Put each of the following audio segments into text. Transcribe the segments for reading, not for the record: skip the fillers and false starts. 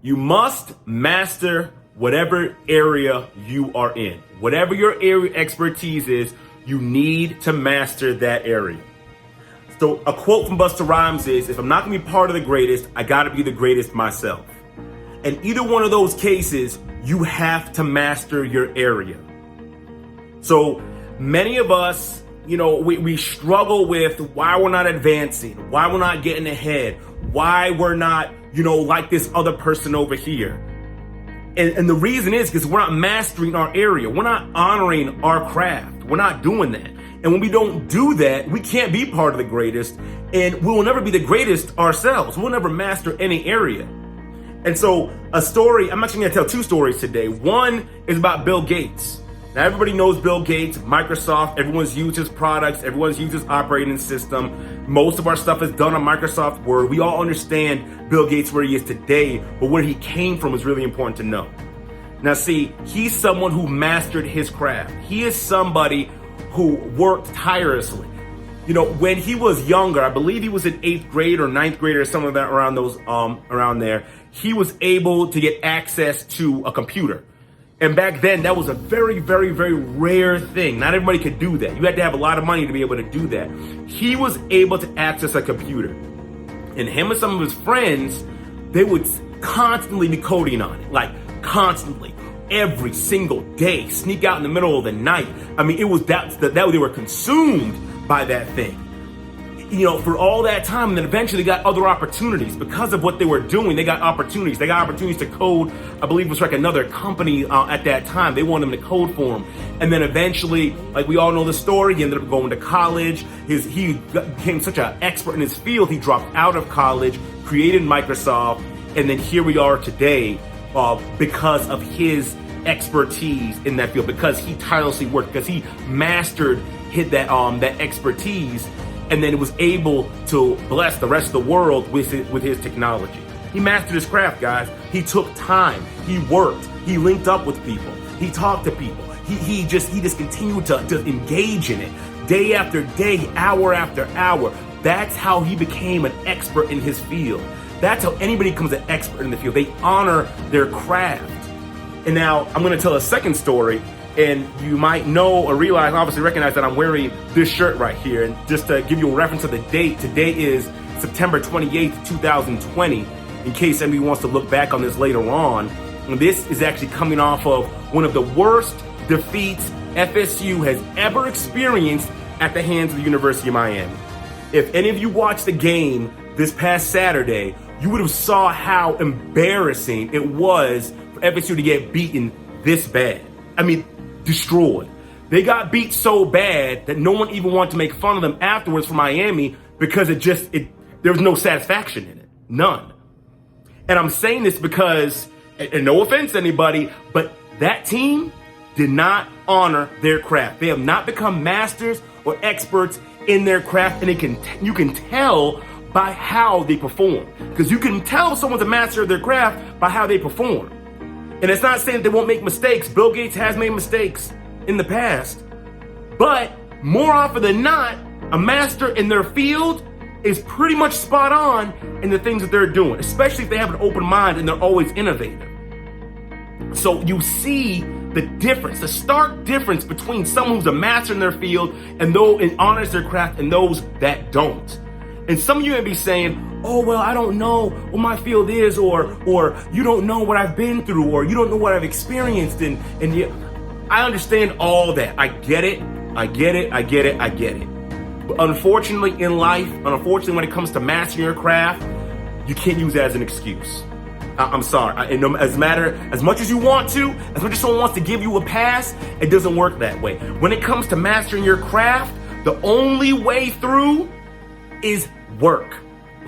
You must master whatever area you are in. Whatever your area expertise is, you need to master that area. So a quote from Busta Rhymes is, if I'm not gonna be part of the greatest, I gotta be the greatest myself. In either one of those cases, you have to master your area. So many of us, we struggle with why we're not advancing, why we're not getting ahead, why we're not, like this other person over here. And the reason is because we're not mastering our area. We're not honoring our craft. We're not doing that. And when we don't do that, we can't be part of the greatest, and we will never be the greatest ourselves. We'll never master any area. And so a story, I'm actually gonna tell two stories today. One is about Bill Gates. Now everybody knows Bill Gates, Microsoft, everyone's used his products, everyone's used his operating system. Most of our stuff is done on Microsoft Word. We all understand Bill Gates where he is today, but where he came from is really important to know. Now see, he's someone who mastered his craft. He is somebody who worked tirelessly. When he was younger, I believe he was in 8th grade or 9th grade or something like that, around there, he was able to get access to a computer. And back then, that was a very, very, very rare thing. Not everybody could do that. You had to have a lot of money to be able to do that. He was able to access a computer. And him and some of his friends, they would constantly be coding on it. Like, constantly. Every single day. Sneak out in the middle of the night. I mean, it was that they were consumed by that thing. For all that time, and then eventually they got other opportunities. Because of what they were doing, they got opportunities. They got opportunities to code, I believe it was like another company at that time. They wanted him to code for them. And then eventually, like we all know the story, he ended up going to college. He became such an expert in his field, he dropped out of college, created Microsoft, and then here we are today because of his expertise in that field, because he tirelessly worked, because he mastered that expertise, and then was able to bless the rest of the world with his technology. He mastered his craft, guys. He took time. He worked. He linked up with people. He talked to people. He just continued to engage in it day after day, hour after hour. That's how he became an expert in his field. That's how anybody becomes an expert in the field. They honor their craft. And now I'm going to tell a second story. And you might know or recognize that I'm wearing this shirt right here. And just to give you a reference of the date, today is September 28th, 2020, in case anybody wants to look back on this later on. And this is actually coming off of one of the worst defeats FSU has ever experienced at the hands of the University of Miami. If any of you watched the game this past Saturday, you would have saw how embarrassing it was for FSU to get beaten this bad. I mean, destroyed. They got beat so bad that no one even wanted to make fun of them afterwards for Miami because there was no satisfaction in it. None. And I'm saying this because, and no offense to anybody, but that team did not honor their craft. They have not become masters or experts in their craft, and you can tell by how they perform. Because you can tell someone's a master of their craft by how they perform. And it's not saying that they won't make mistakes. Bill Gates has made mistakes in the past. But more often than not, a master in their field is pretty much spot on in the things that they're doing, especially if they have an open mind and they're always innovative. So you see the difference, the stark difference between someone who's a master in their field and honors their craft and those that don't. And some of you may be saying, oh, well, I don't know what my field is, or you don't know what I've been through, or you don't know what I've experienced. And I understand all that. I get it. But unfortunately in life, when it comes to mastering your craft, you can't use that as an excuse. I'm sorry. As much as you want to, as much as someone wants to give you a pass, it doesn't work that way. When it comes to mastering your craft, the only way through is work.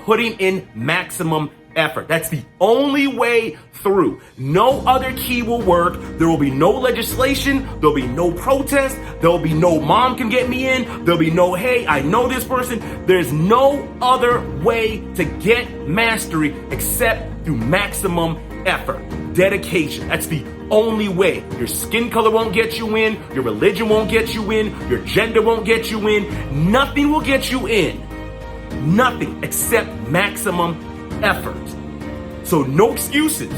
Putting in maximum effort. That's the only way through. No other key will work. There will be no legislation. There'll be no protest. There'll be no mom can get me in. There'll be no, hey, I know this person. There's no other way to get mastery except through maximum effort. Dedication. That's the only way. Your skin color won't get you in. Your religion won't get you in. Your gender won't get you in. Nothing will get you in. Nothing except maximum effort. So no excuses.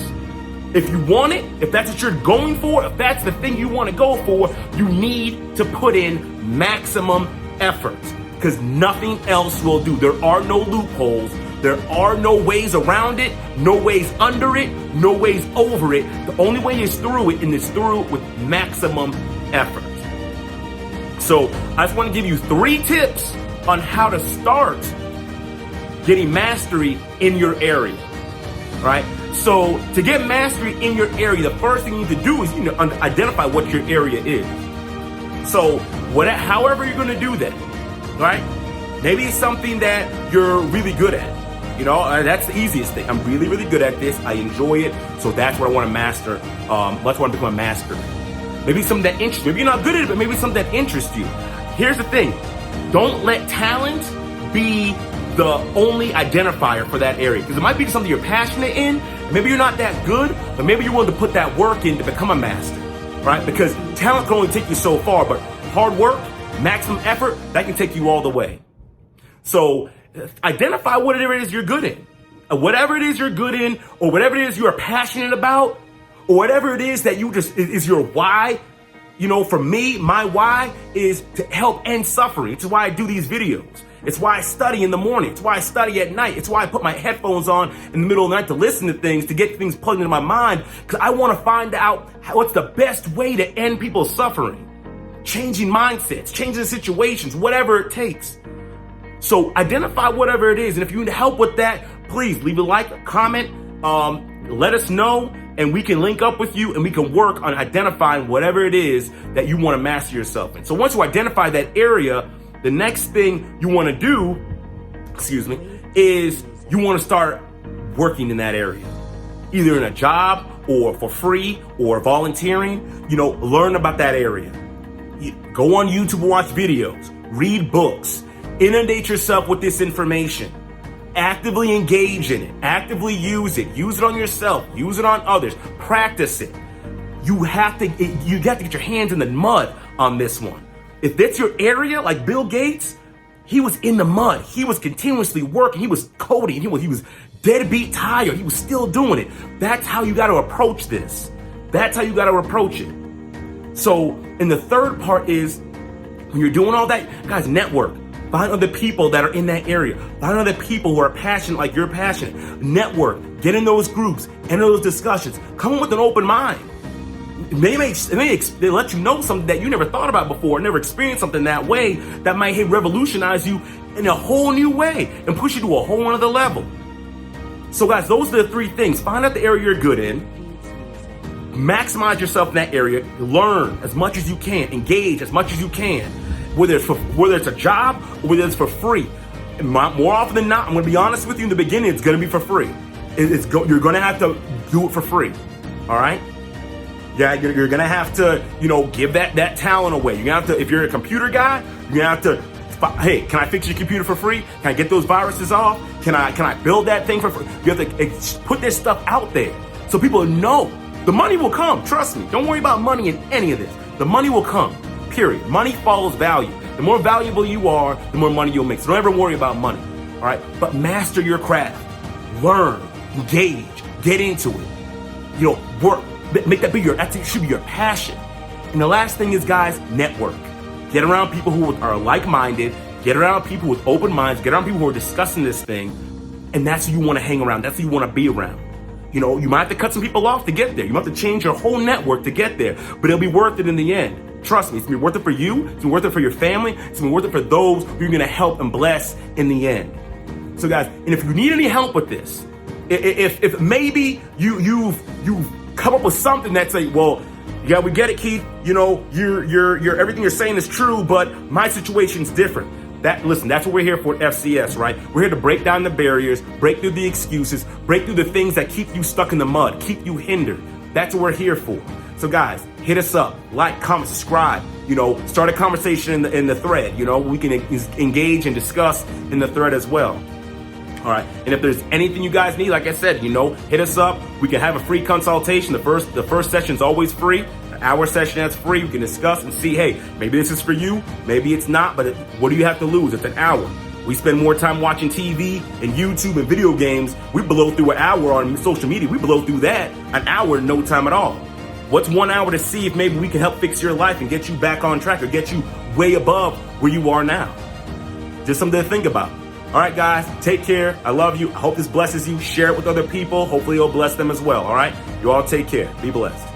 If you want it, if that's what you're going for, if that's the thing you want to go for, you need to put in maximum effort, because nothing else will do. There are no loopholes. There are no ways around it, no ways under it, no ways over it. The only way is through it, and it's through it with maximum effort. So I just want to give you 3 tips on how to start getting mastery in your area, right? So to get mastery in your area, the first thing you need to do is identify what your area is. So however you're going to do that, right? Maybe it's something that you're really good at. That's the easiest thing. I'm really, really good at this. I enjoy it. So that's what I want to master. That's what I want to become a master. Maybe it's something that interests you. Maybe you're not good at it, but maybe it's something that interests you. Here's the thing. Don't let talent be the only identifier for that area. Because it might be something you're passionate in. Maybe you're not that good, but maybe you're willing to put that work in to become a master, right? Because talent can only take you so far, but hard work, maximum effort, that can take you all the way. So identify what it is you're good in. Whatever it is you're good in, or whatever it is you are passionate about, or whatever it is that is your why. For me, my why is to help end suffering. It's why I do these videos. It's why I study in the morning. It's why I study at night. It's why I put my headphones on in the middle of the night to listen to things, to get things plugged into my mind, because I want to find out what's the best way to end people's suffering. Changing mindsets, changing situations, whatever it takes. So identify whatever it is. And if you need help with that, please leave a like, a comment, let us know, and we can link up with you and we can work on identifying whatever it is that you want to master yourself in. So once you identify that area, the next thing you want to do, is you want to start working in that area, either in a job or for free or volunteering. Learn about that area. Go on YouTube and watch videos, read books, inundate yourself with this information, actively engage in it, actively use it on yourself, use it on others, practice it. You have to get your hands in the mud on this one. If that's your area, like Bill Gates, he was in the mud. He was continuously working. He was coding. He was deadbeat tired. He was still doing it. That's how you got to approach this. That's how you got to approach it. So, and the third part is, when you're doing all that, guys, network. Find other people that are in that area. Find other people who are passionate like you're passionate. Network. Get in those groups. Enter those discussions. Come with an open mind. They let you know something that you never thought about before, never experienced something that way, that might revolutionize you in a whole new way and push you to a whole other level. So guys, those are the 3 things. Find out the area you're good in. Maximize yourself in that area. Learn as much as you can. Engage as much as you can. Whether it's a job or whether it's for free. And more often than not, I'm going to be honest with you, in the beginning, it's going to be for free. You're going to have to do it for free. All right? Yeah, you're going to have to, give that talent away. You're going to have to, if you're a computer guy, you're going to have to, hey, can I fix your computer for free? Can I get those viruses off? Can I build that thing for free? You have to put this stuff out there so people know. The money will come. Trust me. Don't worry about money in any of this. The money will come. Period. Money follows value. The more valuable you are, the more money you'll make. So don't ever worry about money. All right? But master your craft. Learn. Engage. Get into it. Work. Make that that should be your passion. And the last thing is, guys, network. Get around people who are like-minded. Get around people with open minds. Get around people who are discussing this thing. And that's who you want to hang around. That's who you want to be around. You might have to cut some people off to get there. You might have to change your whole network to get there. But it'll be worth it in the end. Trust me, it's going to be worth it for you. It's going to be worth it for your family. It's going to be worth it for those who you're going to help and bless in the end. So guys, and if you need any help with this, if maybe you've come up with something that's like, well, yeah, we get it, Keith. You're everything you're saying is true, but my situation's different. That's what we're here for at FCS, right? We're here to break down the barriers, break through the excuses, break through the things that keep you stuck in the mud, keep you hindered. That's what we're here for. So guys, hit us up, like, comment, subscribe, start a conversation in the thread, we can engage and discuss in the thread as well. All right. And if there's anything you guys need, like I said, hit us up. We can have a free consultation. The first session is always free. An hour session that's free. We can discuss and see, hey, maybe this is for you. Maybe it's not. But what do you have to lose? It's an hour. We spend more time watching TV and YouTube and video games. We blow through an hour on social media. We blow through that an hour in no time at all. What's 1 hour to see if maybe we can help fix your life and get you back on track or get you way above where you are now? Just something to think about. All right, guys, take care. I love you. I hope this blesses you. Share it with other people. Hopefully it'll bless them as well. All right, you all take care. Be blessed.